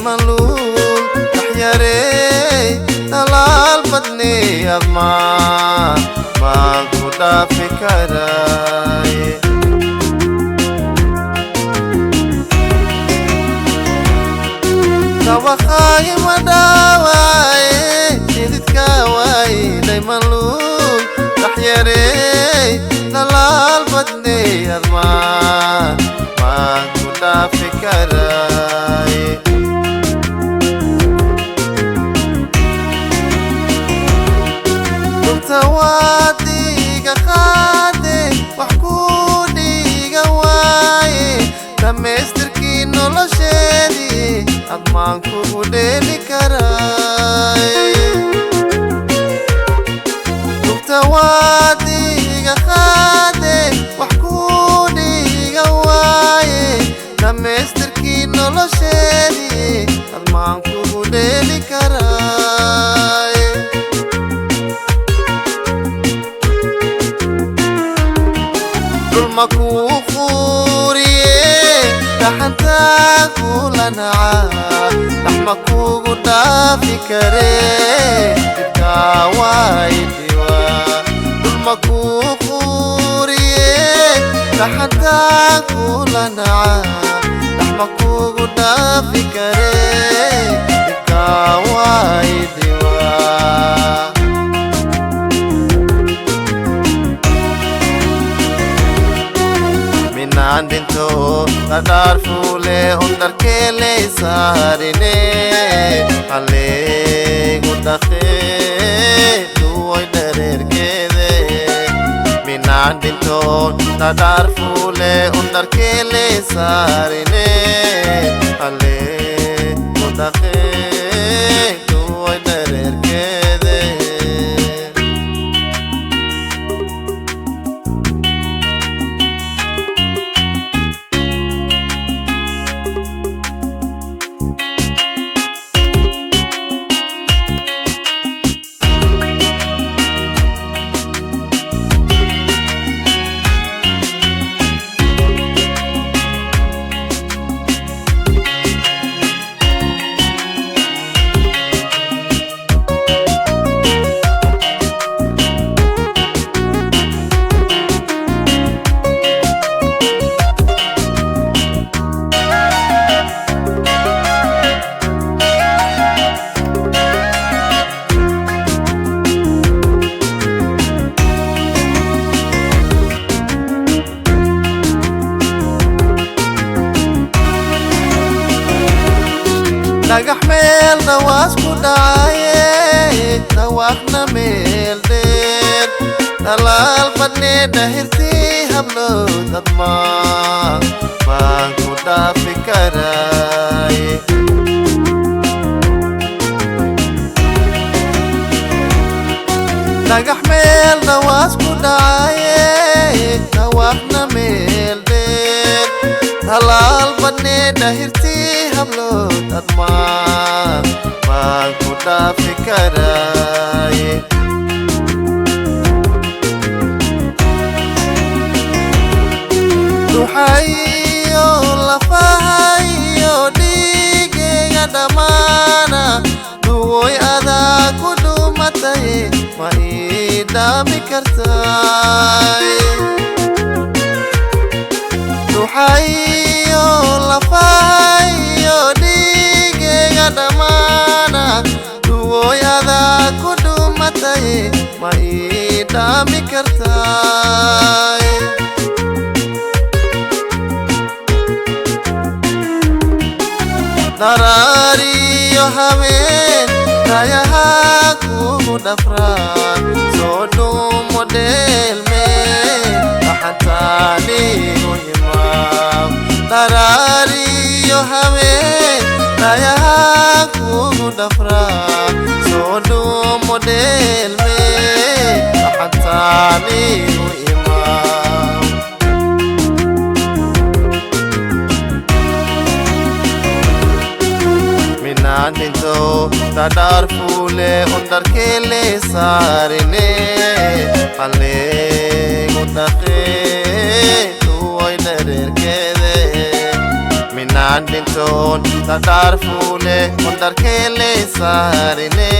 malul tahyare talal badne amma ma kuda fikaraye kawakhay madaway jidka way day malul tahyare talal badne amma ma kuda fikaraye tawadiga qade waxkudiga waaye dhameystirkii nolosheedii admaan kugu dheeli karaaye tawadiga qade waxkudiga waaye dhameystirkii nolosheedii admaan kugu dheeli karaaye makukhuriye dhaxanta kulanaa dhaxmakugu dhaafi kare dibkaawaydiwa makukhuriye dhaxanta kulanaa dhaxmakugu dhaafi kare dibkaawaydiwa Nandinto nadar fule undar kele sarine ale gudakhe tu oy derer kede minandinto nadar fule undar kele sarine ale gudakhe tu oy derer kede dhagax meel dhawaas ku dhacaye dhawaaqna meel dheer dhalaal badne dhahirtii hablood admaan baan ku dhaafi karaaye dhagax meel dhawaas ku dhacaye dhawaaqna meel dheer dhalaal badne dhahirtii hablood admaan baan ku dhaafi karaaye duxayo lafahayo dhiigayga dhammaana duwoy adaa ku dhumataye ma ii dhaami kartaaye duxayo lafahayo dhiigayga dhammaana duwoy adaa ku dhumataye ma ii dhaami kartaaye darariyo habeen rayaha kugu dhafraan soo dhumo dheelmeen dhaxantaanigu himaam darariyo habeen rayaha kugu dhafraan soo dhumo dheelmeen dhaxantaanigu himaam minandinto nadar fule undar kele sarine ale gudakhe tu oy derer kede dinton ta dar fule on dar kele sarine